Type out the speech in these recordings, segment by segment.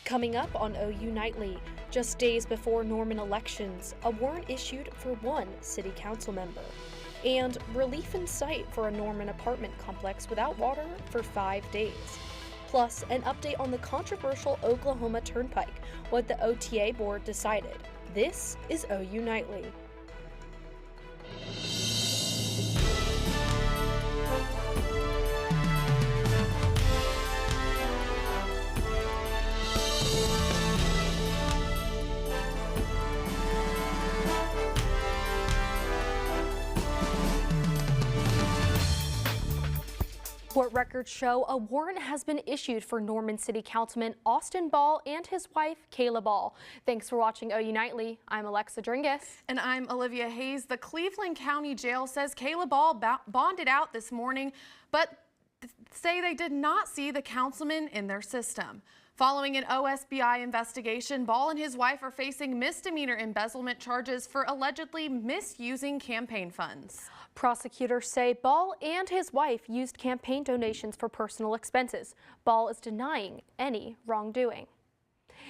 Coming up on OU Nightly, just days before Norman elections, a warrant issued for one city council member. And relief in sight for a Norman apartment complex without water for 5 days. Plus, an update on the controversial Oklahoma Turnpike, what the OTA board decided. This is OU Nightly. Court records show a warrant has been issued for Norman City Councilman Austin Ball and his wife, Kayla Ball. Thanks for watching OU Nightly. I'm Alexa Dringus. And I'm Olivia Hayes. The Cleveland County Jail says Kayla Ball bonded out this morning, but say they did not see the councilman in their system. Following an OSBI investigation, Ball and his wife are facing misdemeanor embezzlement charges for allegedly misusing campaign funds. Prosecutors say Ball and his wife used campaign donations for personal expenses. Ball is denying any wrongdoing.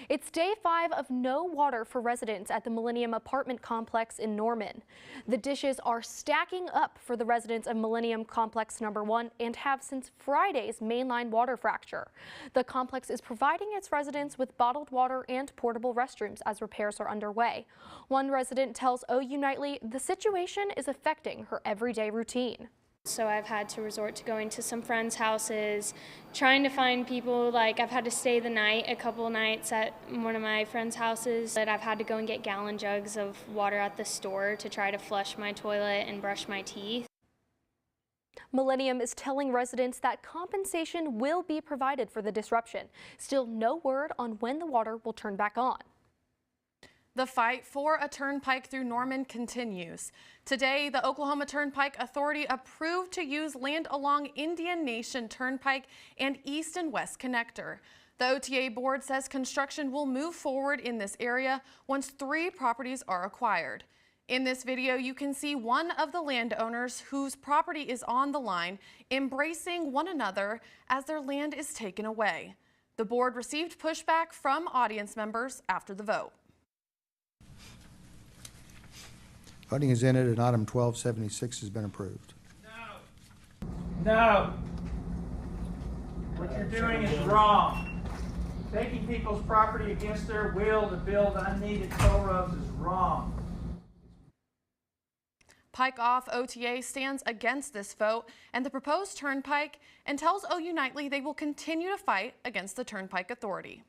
It's day 5 of no water for residents at the Millennium Apartment Complex in Norman. The dishes are stacking up for the residents of Millennium Complex number 1 and have since Friday's mainline water fracture. The complex is providing its residents with bottled water and portable restrooms as repairs are underway. One resident tells OU Nightly the situation is affecting her everyday routine. So I've had to resort to going to some friends' houses, trying to find people. Like I've had to stay the night a couple nights at one of my friends' houses. But I've had to go and get gallon jugs of water at the store to try to flush my toilet and brush my teeth. Millennium is telling residents that compensation will be provided for the disruption. Still no word on when the water will turn back on. The fight for a turnpike through Norman continues. Today, the Oklahoma Turnpike Authority approved to use land along Indian Nation Turnpike and East and West Connector. The OTA board says construction will move forward in this area once 3 properties are acquired. In this video, you can see one of the landowners whose property is on the line embracing one another as their land is taken away. The board received pushback from audience members after the vote. Voting is ended and item 1276 has been approved. No. What you're doing is wrong. Taking people's property against their will to build unneeded toll roads is wrong. Pike Off OTA stands against this vote and the proposed turnpike and tells OU Nightly they will continue to fight against the Turnpike Authority.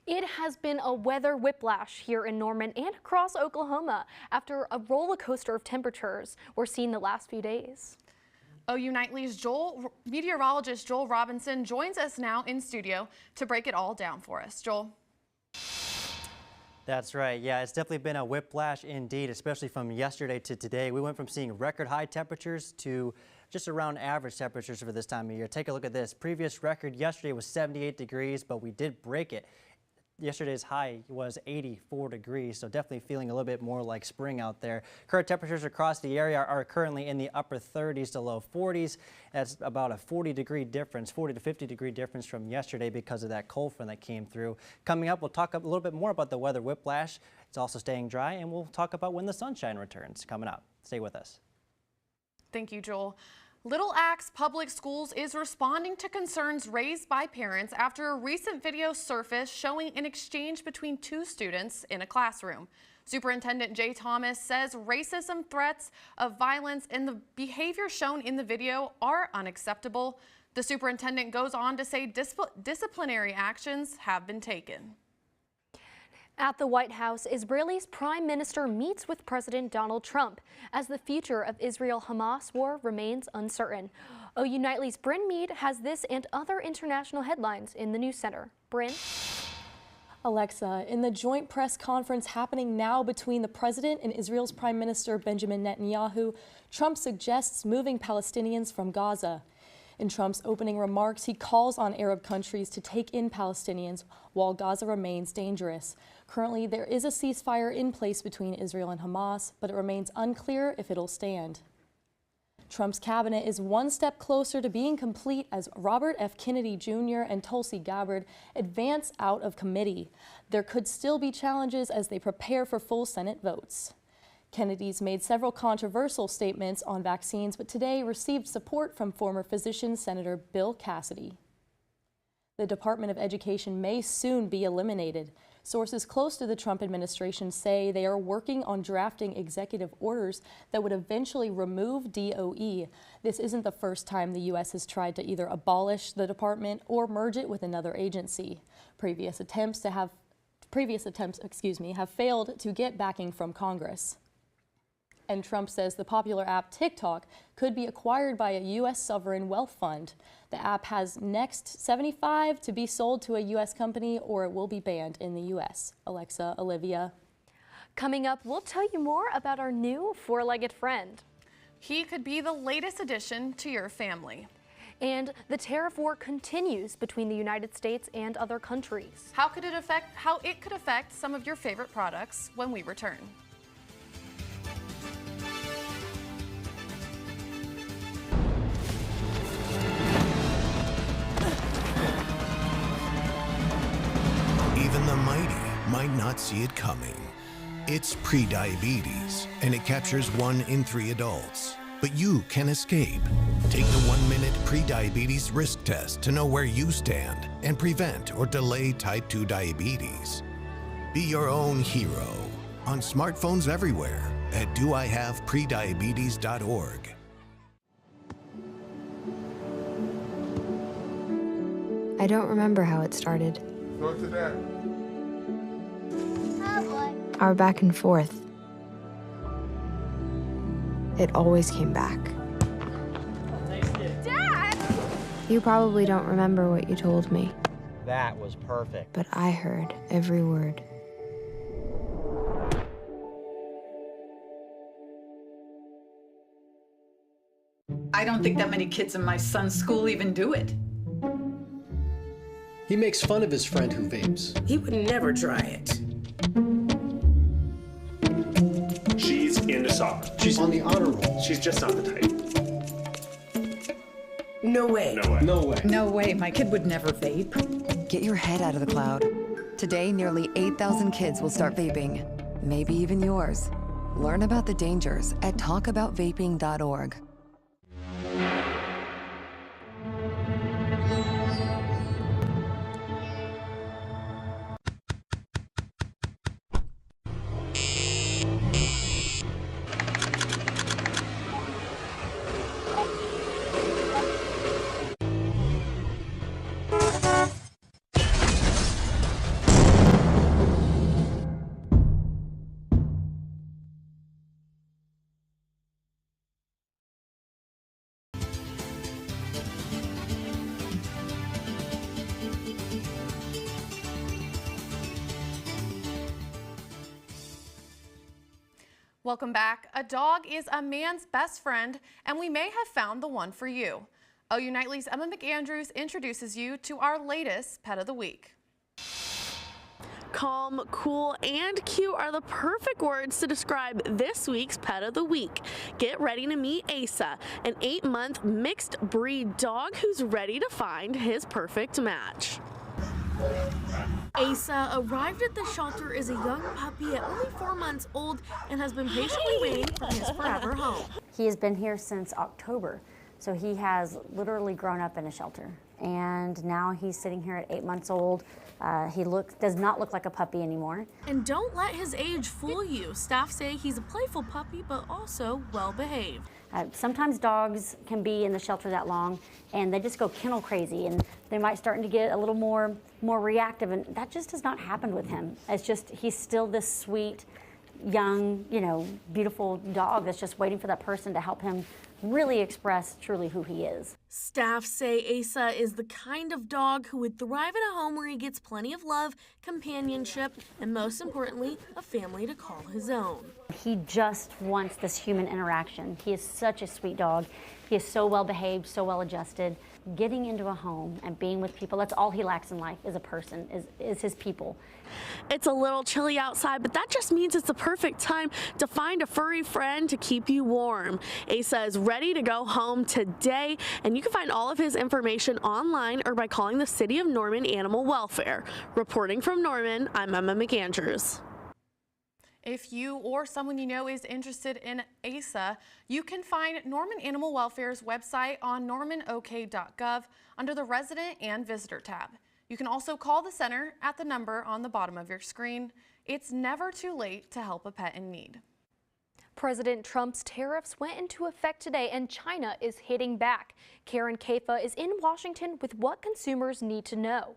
It has been a weather whiplash here in Norman and across Oklahoma after a roller coaster of temperatures we're seeing the last few days. OU Nightly's meteorologist Joel Robinson joins us now in studio to break it all down for us. Joel. That's right. Yeah, it's definitely been a whiplash indeed, especially from yesterday to today. We went from seeing record high temperatures to just around average temperatures for this time of year. Take a look at this. Previous record yesterday was 78 degrees, but we did break it. Yesterday's high was 84 degrees, so definitely feeling a little bit more like spring out there. Current temperatures across the area are currently in the upper 30s to low 40s. That's about a 40 to 50 degree difference from yesterday because of that cold front that came through. Coming up, we'll talk a little bit more about the weather whiplash. It's also staying dry, and we'll talk about when the sunshine returns coming up. Stay with us. Thank you, Joel. Little Axe Public Schools is responding to concerns raised by parents after a recent video surfaced showing an exchange between 2 students in a classroom. Superintendent Jay Thomas says racism, threats of violence, and the behavior shown in the video are unacceptable. The superintendent goes on to say disciplinary actions have been taken. At the White House, Israel's Prime Minister meets with President Donald Trump as the future of Israel-Hamas war remains uncertain. OU Nightly's Bryn Mead has this and other international headlines in the News Center. Bryn? Alexa, in the joint press conference happening now between the president and Israel's Prime Minister Benjamin Netanyahu, Trump suggests moving Palestinians from Gaza. In Trump's opening remarks, he calls on Arab countries to take in Palestinians while Gaza remains dangerous. Currently, there is a ceasefire in place between Israel and Hamas, but it remains unclear if it'll stand. Trump's cabinet is one step closer to being complete as Robert F. Kennedy Jr. and Tulsi Gabbard advance out of committee. There could still be challenges as they prepare for full Senate votes. Kennedy's made several controversial statements on vaccines, but today received support from former physician Senator Bill Cassidy. The Department of Education may soon be eliminated. Sources close to the Trump administration say they are working on drafting executive orders that would eventually remove DOE. This isn't the first time the U.S. has tried to either abolish the department or merge it with another agency. Previous attempts have failed to get backing from Congress. And Trump says the popular app TikTok could be acquired by a U.S. sovereign wealth fund. The app has next 75 to be sold to a U.S. company, or it will be banned in the U.S. Alexa, Olivia. Coming up, we'll tell you more about our new four-legged friend. He could be the latest addition to your family. And the tariff war continues between the United States and other countries. How it could affect some of your favorite products when we return. Even the mighty might not see it coming. It's prediabetes, and it captures 1 in 3 adults. But you can escape. Take the 1-minute prediabetes risk test to know where you stand and prevent or delay type 2 diabetes. Be your own hero on smartphones everywhere at doihaveprediabetes.org. I don't remember how it started. Go to that. Our back and forth. It always came back. Dad! You probably don't remember what you told me. That was perfect. But I heard every word. I don't think that many kids in my son's school even do it. He makes fun of his friend who vapes. He would never try it. She's into soccer. She's on the honor roll. She's just not the type. No way. No way. No way. No way. My kid would never vape. Get your head out of the cloud. Today, nearly 8,000 kids will start vaping. Maybe even yours. Learn about the dangers at talkaboutvaping.org. Welcome back. A dog is a man's best friend, and we may have found the one for you. OU Nightly's Emma McAndrews introduces you to our latest Pet of the Week. Calm, cool, and cute are the perfect words to describe this week's Pet of the Week. Get ready to meet Asa, an 8-month mixed breed dog who's ready to find his perfect match. Asa arrived at the shelter as a young puppy at only 4 months old and has been patiently waiting for his forever home. He has been here since October, so he has literally grown up in a shelter. And now he's sitting here at 8 months old. He does not look like a puppy anymore. And don't let his age fool you. Staff say he's a playful puppy, but also well-behaved. Sometimes dogs can be in the shelter that long and they just go kennel crazy and they might start to get a little more reactive, and that just has not happened with him. It's just, he's still this sweet, young, beautiful dog that's just waiting for that person to help him really express truly who he is. Staff say Asa is the kind of dog who would thrive in a home where he gets plenty of love, companionship, and most importantly, a family to call his own. He just wants this human interaction. He is such a sweet dog. He is so well behaved, so well adjusted. Getting into a home and being with people, that's all he lacks in life is a person, is his people. It's a little chilly outside, but that just means it's the perfect time to find a furry friend to keep you warm. Asa is ready to go home today, and you can find all of his information online or by calling the City of Norman Animal Welfare. Reporting from Norman, I'm Emma McAndrews. If you or someone you know is interested in Asa, you can find Norman Animal Welfare's website on normanok.gov under the Resident and Visitor tab. You can also call the center at the number on the bottom of your screen. It's never too late to help a pet in need. President Trump's tariffs went into effect today and China is hitting back. Karen Caifa is in Washington with what consumers need to know.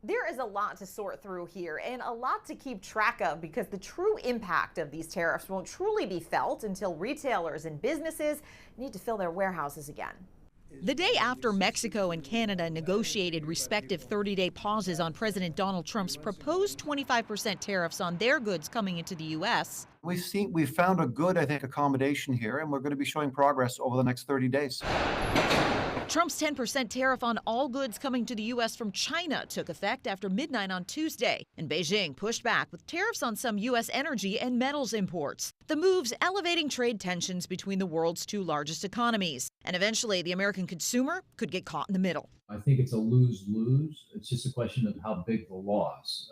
There is a lot to sort through here and a lot to keep track of because the true impact of these tariffs won't truly be felt until retailers and businesses need to fill their warehouses again. The day after Mexico and Canada negotiated respective 30-day pauses on President Donald Trump's proposed 25% tariffs on their goods coming into the U.S., we've found a good, I think, accommodation here, and we're going to be showing progress over the next 30 days. Trump's 10% tariff on all goods coming to the U.S. from China took effect after midnight on Tuesday, and Beijing pushed back with tariffs on some U.S. energy and metals imports. The moves elevating trade tensions between the world's two largest economies, and eventually the American consumer could get caught in the middle. I think it's a lose-lose. It's just a question of how big the loss.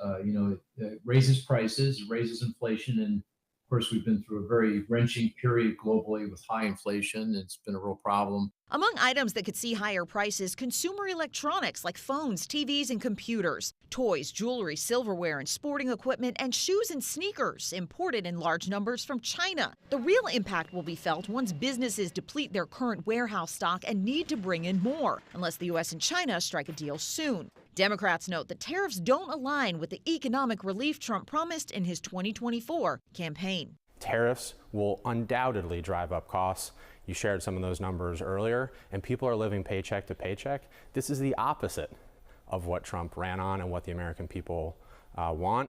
It raises prices, it raises inflation, and of course, we've been through a very wrenching period globally with high inflation. It's been a real problem. Among items that could see higher prices, consumer electronics like phones, TVs, and computers, toys, jewelry, silverware, and sporting equipment, and shoes and sneakers imported in large numbers from China. The real impact will be felt once businesses deplete their current warehouse stock and need to bring in more, unless the U.S. and China strike a deal soon. Democrats note the tariffs don't align with the economic relief Trump promised in his 2024 campaign. Tariffs will undoubtedly drive up costs. You shared some of those numbers earlier, and people are living paycheck to paycheck. This is the opposite of what Trump ran on and what the American people want.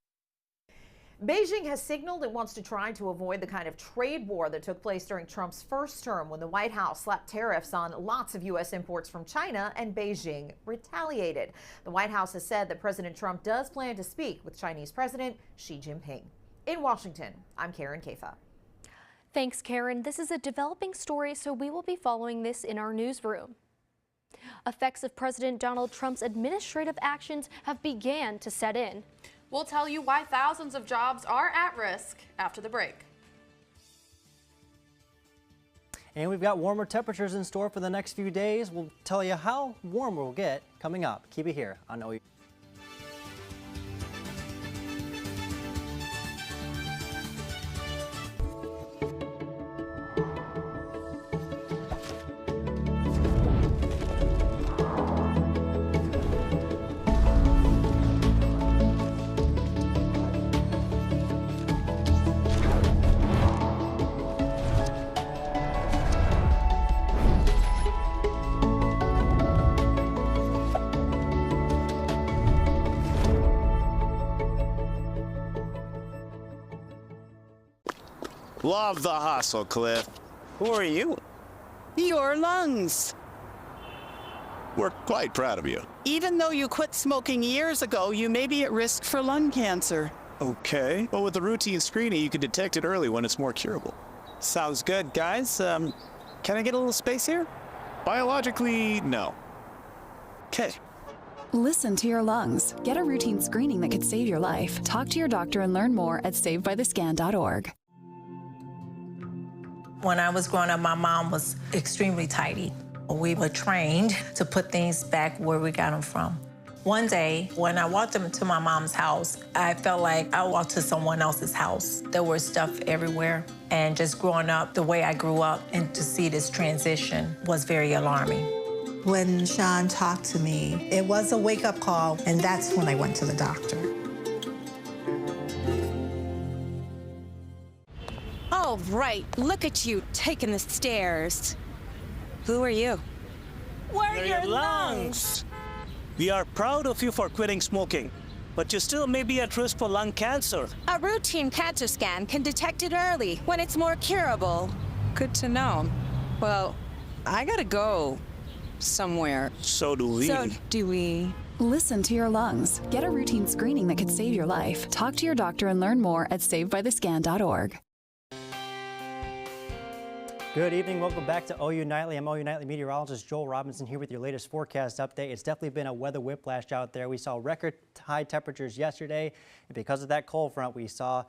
Beijing has signaled it wants to try to avoid the kind of trade war that took place during Trump's first term when the White House slapped tariffs on lots of U.S. imports from China and Beijing retaliated. The White House has said that President Trump does plan to speak with Chinese President Xi Jinping. In Washington, I'm Karen Caifa. Thanks, Karen. This is a developing story, so we will be following this in our newsroom. Effects of President Donald Trump's administrative actions have began to set in. We'll tell you why thousands of jobs are at risk after the break. And we've got warmer temperatures in store for the next few days. We'll tell you how warm we'll get coming up. Keep it here on OU. Love the hustle, Cliff. Who are you? Your lungs. We're quite proud of you. Even though you quit smoking years ago, you may be at risk for lung cancer. Okay. Well, with the routine screening, you can detect it early when it's more curable. Sounds good, guys. Can I get a little space here? Biologically, no. Okay. Listen to your lungs. Get a routine screening that could save your life. Talk to your doctor and learn more at savedbythescan.org. When I was growing up, my mom was extremely tidy. We were trained to put things back where we got them from. One day, when I walked into my mom's house, I felt like I walked to someone else's house. There was stuff everywhere. And just growing up the way I grew up and to see this transition was very alarming. When Sean talked to me, it was a wake-up call, and that's when I went to the doctor. All right, look at you taking the stairs. Who are you? We're your lungs. We are proud of you for quitting smoking, but you still may be at risk for lung cancer. A routine cancer scan can detect it early when it's more curable. Good to know. Well, I gotta go somewhere. So do we. Listen to your lungs. Get a routine screening that could save your life. Talk to your doctor and learn more at savebythescan.org. Good evening. Welcome back to OU Nightly. I'm OU Nightly meteorologist Joel Robinson here with your latest forecast update. It's definitely been a weather whiplash out there. We saw record high temperatures yesterday, and because of that cold front, we saw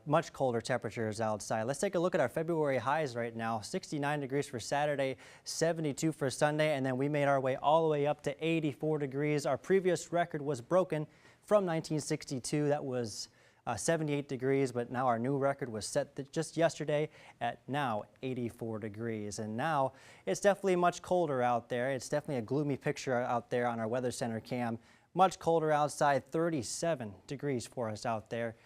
much colder temperatures outside. Let's take a look at our February highs right now. 69 degrees for Saturday, 72 for Sunday, and then we made our way all the way up to 84 degrees. Our previous record was broken from 1962. That was 78 degrees, but now our new record was set just yesterday at now 84 degrees. And now it's definitely much colder out there. It's definitely a gloomy picture out there on our Weather Center cam. Much colder outside, 37 degrees for us out there.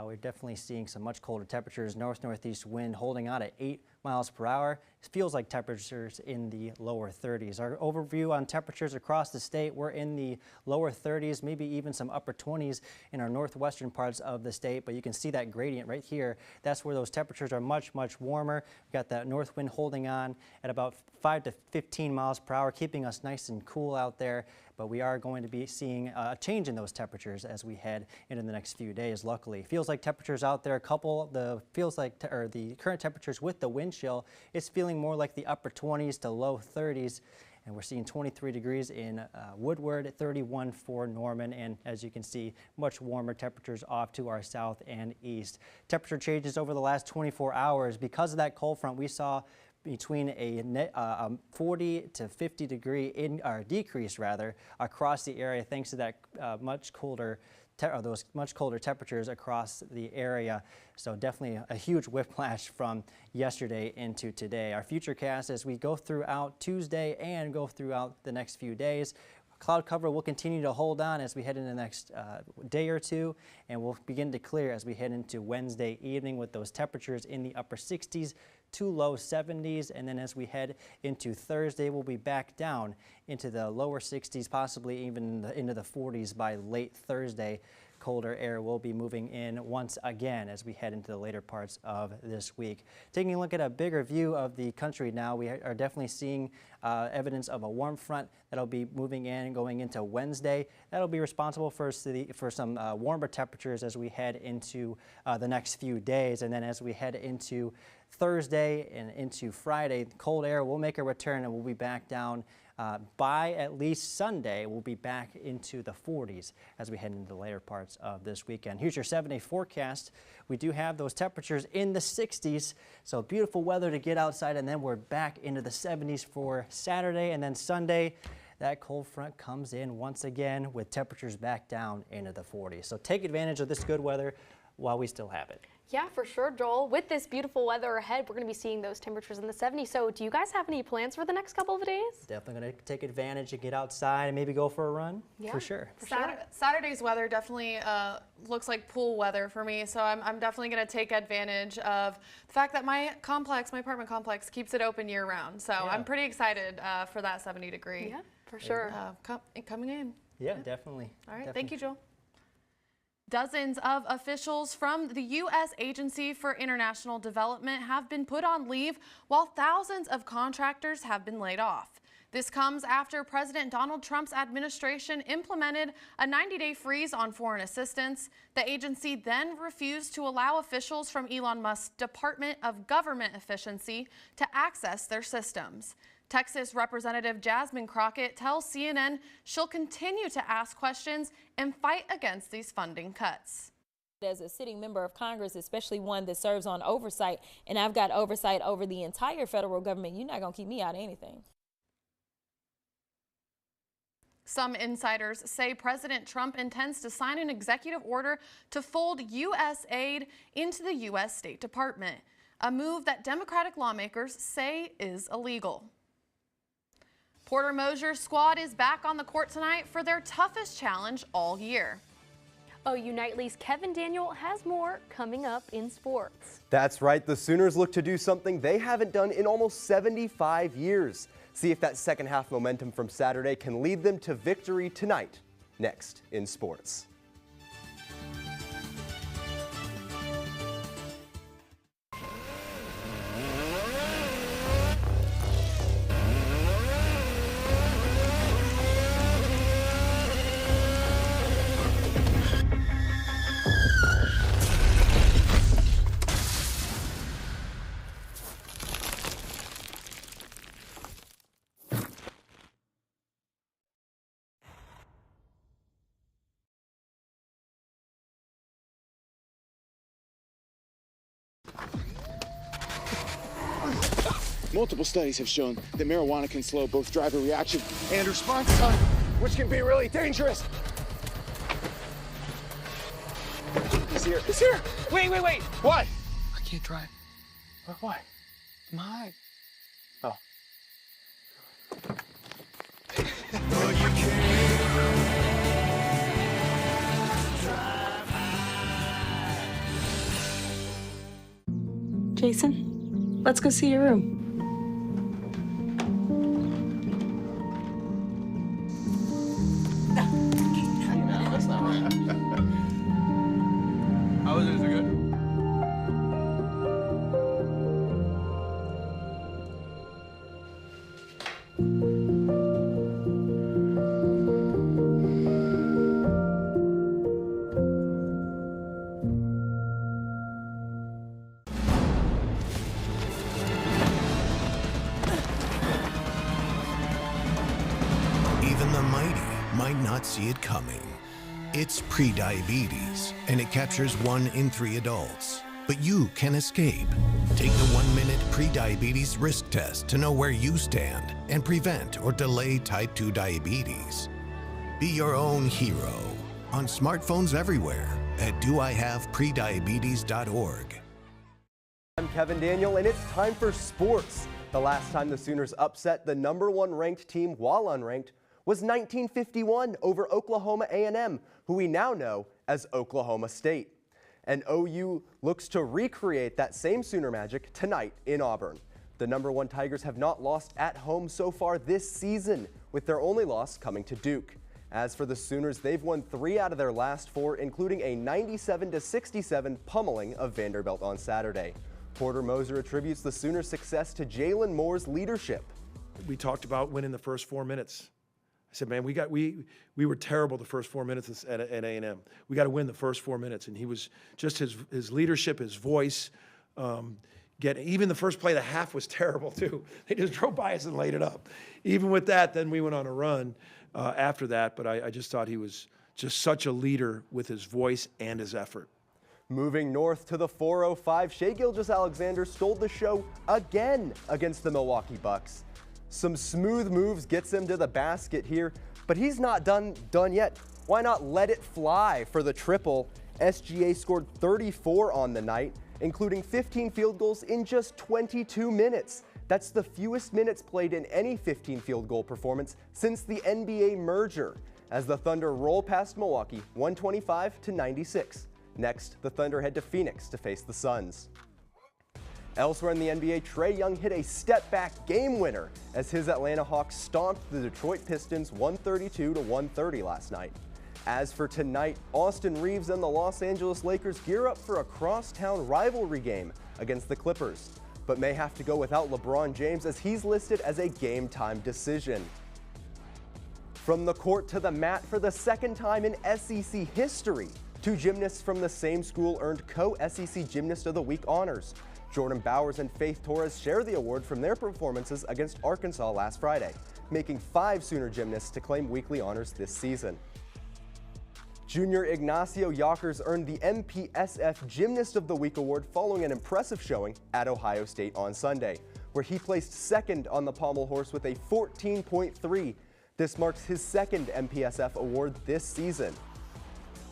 We're definitely seeing some much colder temperatures. Northeast wind holding on at 8 miles per hour. It feels like temperatures in the lower 30s. Our overview on temperatures across the state, we're in the lower 30s, maybe even some upper 20s in our northwestern parts of the state. But you can see that gradient right here. That's where those temperatures are much warmer. We've got that north wind holding on at about 5 to 15 miles per hour, keeping us nice and cool out there. But we are going to be seeing a change in those temperatures as we head into the next few days, luckily. Feels like temperatures out there, the current temperatures with the wind chill, it's feeling more like the upper 20s to low 30s. And we're seeing 23 degrees in Woodward, 31 for Norman, and as you can see, much warmer temperatures off to our south and east. Temperature changes over the last 24 hours. Because of that cold front, we saw between a 40 to 50 degree decrease across the area, thanks to that those much colder temperatures across the area. So definitely a huge whiplash from yesterday into today. Our futurecast as we go throughout Tuesday and go throughout the next few days. Cloud cover will continue to hold on as we head into the next day or two, and we'll begin to clear as we head into Wednesday evening with those temperatures in the upper 60s to low 70s. And then as we head into Thursday, we'll be back down into the lower 60s, possibly even into the 40s by late Thursday. Colder air will be moving in once again as we head into the later parts of this week. Taking a look at a bigger view of the country now, we are definitely seeing evidence of a warm front that'll be moving in going into Wednesday. That'll be responsible for some warmer temperatures as we head into the next few days. And then as we head into Thursday and into Friday, cold air will make a return and we'll be back down by at least Sunday. We'll be back into the 40s as we head into the later parts of this weekend. Here's your 7-day forecast. We do have those temperatures in the 60s, so beautiful weather to get outside, and then we're back into the 70s for Saturday, and then Sunday that cold front comes in once again with temperatures back down into the 40s. So take advantage of this good weather while we still have it. Yeah, for sure, Joel. With this beautiful weather ahead, we're going to be seeing those temperatures in the 70s. So do you guys have any plans for the next couple of days? Definitely going to take advantage and get outside and maybe go for a run. Yeah, for sure. Saturday's weather definitely looks like pool weather for me. So I'm definitely going to take advantage of the fact that my apartment complex keeps it open year round. So yeah. I'm pretty excited for that 70 degree. Yeah, for sure. Coming in. Yeah, definitely. All right. Definitely. Thank you, Joel. Dozens of officials from the U.S. Agency for International Development have been put on leave, while thousands of contractors have been laid off. This comes after President Donald Trump's administration implemented a 90-day freeze on foreign assistance. The agency then refused to allow officials from Elon Musk's Department of Government Efficiency to access their systems. Texas Representative Jasmine Crockett tells CNN she'll continue to ask questions and fight against these funding cuts. As a sitting member of Congress, especially one that serves on oversight, and I've got oversight over the entire federal government, you're not going to keep me out of anything. Some insiders say President Trump intends to sign an executive order to fold U.S. aid into the U.S. State Department, a move that Democratic lawmakers say is illegal. Porter Moser's squad is back on the court tonight for their toughest challenge all year. OU Nightly's Kevin Daniel has more coming up in sports. That's right. The Sooners look to do something they haven't done in almost 75 years. See if that second half momentum from Saturday can lead them to victory tonight. Next in sports. Multiple studies have shown that marijuana can slow both driver reaction and response time, which can be really dangerous. He's here. He's here. Wait. What? I can't drive. Why? I'm high. Oh. Jason, let's go see your room. That's not right. How is it? Is it good? Even the mighty might not see it coming. It's prediabetes, and it captures 1 in 3 adults. But you can escape. Take the 1-minute prediabetes risk test to know where you stand and prevent or delay type 2 diabetes. Be your own hero on smartphones everywhere at doihaveprediabetes.org. I'm Kevin Daniel, and it's time for sports. The last time the Sooners upset the #1 ranked team while unranked was 1951 over Oklahoma A&M, who we now know as Oklahoma State. And OU looks to recreate that same Sooner magic tonight in Auburn. The #1 Tigers have not lost at home so far this season, with their only loss coming to Duke. As for the Sooners, they've won 3 out of their last 4, including a 97-67 pummeling of Vanderbilt on Saturday. Porter Moser attributes the Sooners' success to Jalen Moore's leadership. We talked about winning the first 4 minutes. I said, man, we were terrible the first 4 minutes at A&M. We got to win the first 4 minutes, and he was just his leadership, his voice. Even the first play of the half was terrible too. They just drove by us and laid it up. Even with that, then we went on a run after that. But I just thought he was just such a leader with his voice and his effort. Moving north to the 405, Shai Gilgeous-Alexander stole the show again against the Milwaukee Bucks. Some smooth moves gets him to the basket here, but he's not done yet. Why not let it fly for the triple? SGA scored 34 on the night, including 15 field goals in just 22 minutes. That's the fewest minutes played in any 15 field goal performance since the NBA merger, as the Thunder roll past Milwaukee 125-96. Next, the Thunder head to Phoenix to face the Suns. Elsewhere in the NBA, Trae Young hit a step-back game winner as his Atlanta Hawks stomped the Detroit Pistons 132-130 last night. As for tonight, Austin Reeves and the Los Angeles Lakers gear up for a crosstown rivalry game against the Clippers, but may have to go without LeBron James as he's listed as a game-time decision. From the court to the mat for the second time in SEC history, 2 gymnasts from the same school earned co-SEC Gymnast of the Week honors. Jordan Bowers and Faith Torres share the award from their performances against Arkansas last Friday, making 5 Sooner gymnasts to claim weekly honors this season. Junior Ignacio Yockers earned the MPSF Gymnast of the Week award following an impressive showing at Ohio State on Sunday, where he placed second on the pommel horse with a 14.3. This marks his second MPSF award this season.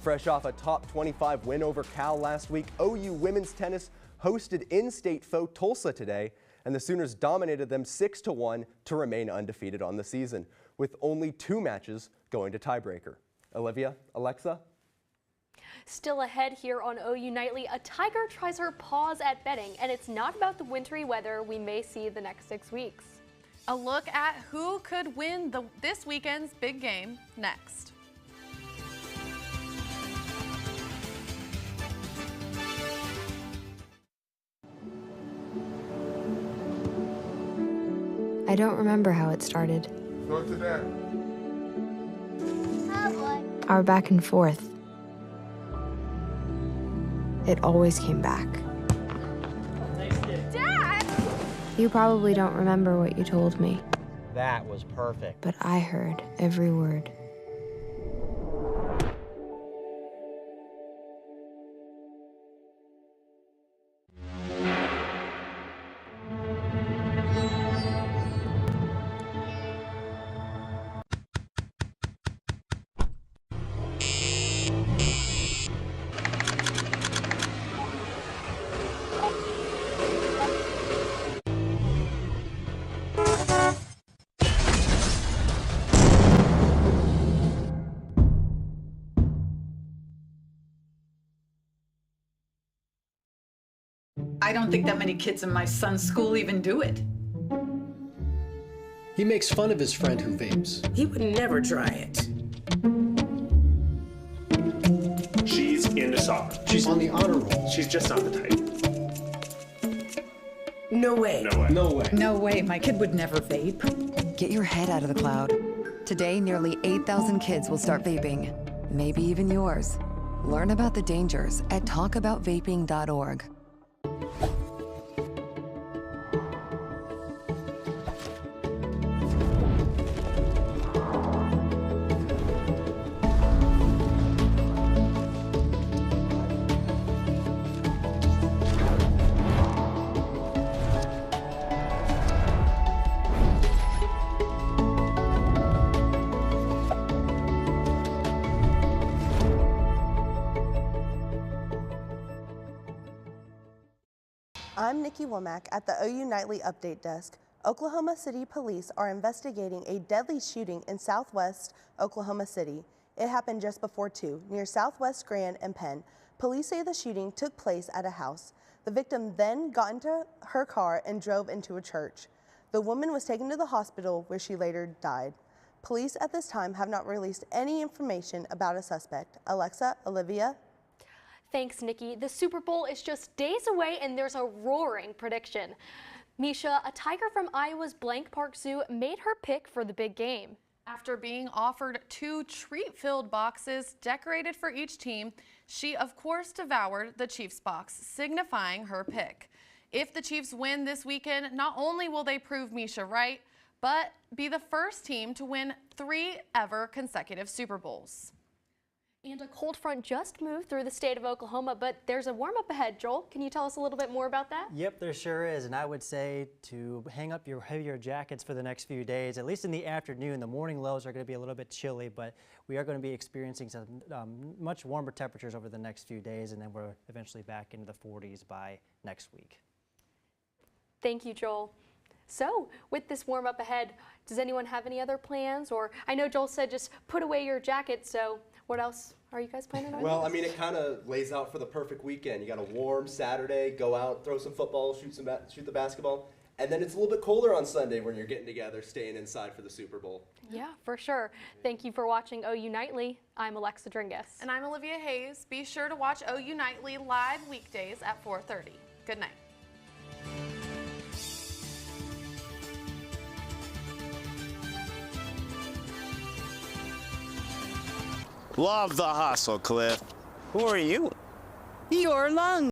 Fresh off a top 25 win over Cal last week, OU women's tennis hosted in-state foe Tulsa today, and the Sooners dominated them 6-1 to remain undefeated on the season, with only 2 matches going to tiebreaker. Olivia, Alexa? Still ahead here on OU Nightly, a tiger tries her paws at betting, and it's not about the wintry weather we may see the next 6 weeks. A look at who could win this weekend's big game next. I don't remember how it started. Go to that. Our back and forth. It always came back. Dad! You probably don't remember what you told me, That was perfect. but I heard every word. I don't think that many kids in my son's school even do it. He makes fun of his friend who vapes. He would never try it. She's into soccer. She's on the honor roll. She's just not the type. No way. No way. No way. No way. My kid would never vape. Get your head out of the cloud. Today, nearly 8,000 kids will start vaping. Maybe even yours. Learn about the dangers at talkaboutvaping.org. I'm Nikki Womack at the OU Nightly Update Desk. Oklahoma City Police are investigating a deadly shooting in southwest Oklahoma City. It happened just before 2, near Southwest Grand and Penn. Police say the shooting took place at a house. The victim then got into her car and drove into a church. The woman was taken to the hospital where she later died. Police at this time have not released any information about a suspect. Alexa, Olivia? Thanks, Nikki. The Super Bowl is just days away and there's a roaring prediction. Misha, a tiger from Iowa's Blank Park Zoo made her pick for the big game. After being offered 2 treat-filled boxes decorated for each team, she of course devoured the Chiefs box, signifying her pick. If the Chiefs win this weekend, not only will they prove Misha right, but be the first team to win 3 ever consecutive Super Bowls. And a cold front just moved through the state of Oklahoma, but there's a warm-up ahead. Joel, can you tell us a little bit more about that? Yep, there sure is, and I would say to hang up your heavier jackets for the next few days, at least in the afternoon. The morning lows are going to be a little bit chilly, but we are going to be experiencing some much warmer temperatures over the next few days, and then we're eventually back into the 40s by next week. Thank you, Joel. So, with this warm up ahead, does anyone have any other plans? Or I know Joel said just put away your jacket, so what else are you guys planning on? Well, I mean, it kind of lays out for the perfect weekend. You got a warm Saturday, go out, throw some football, shoot the basketball, and then it's a little bit colder on Sunday when you're getting together, staying inside for the Super Bowl. Yeah, for sure. Thank you for watching OU Nightly. I'm Alexa Dringus. And I'm Olivia Hayes. Be sure to watch OU Nightly live weekdays at 4:30. Good night. Love the hustle, Cliff. Who are you? Your lungs.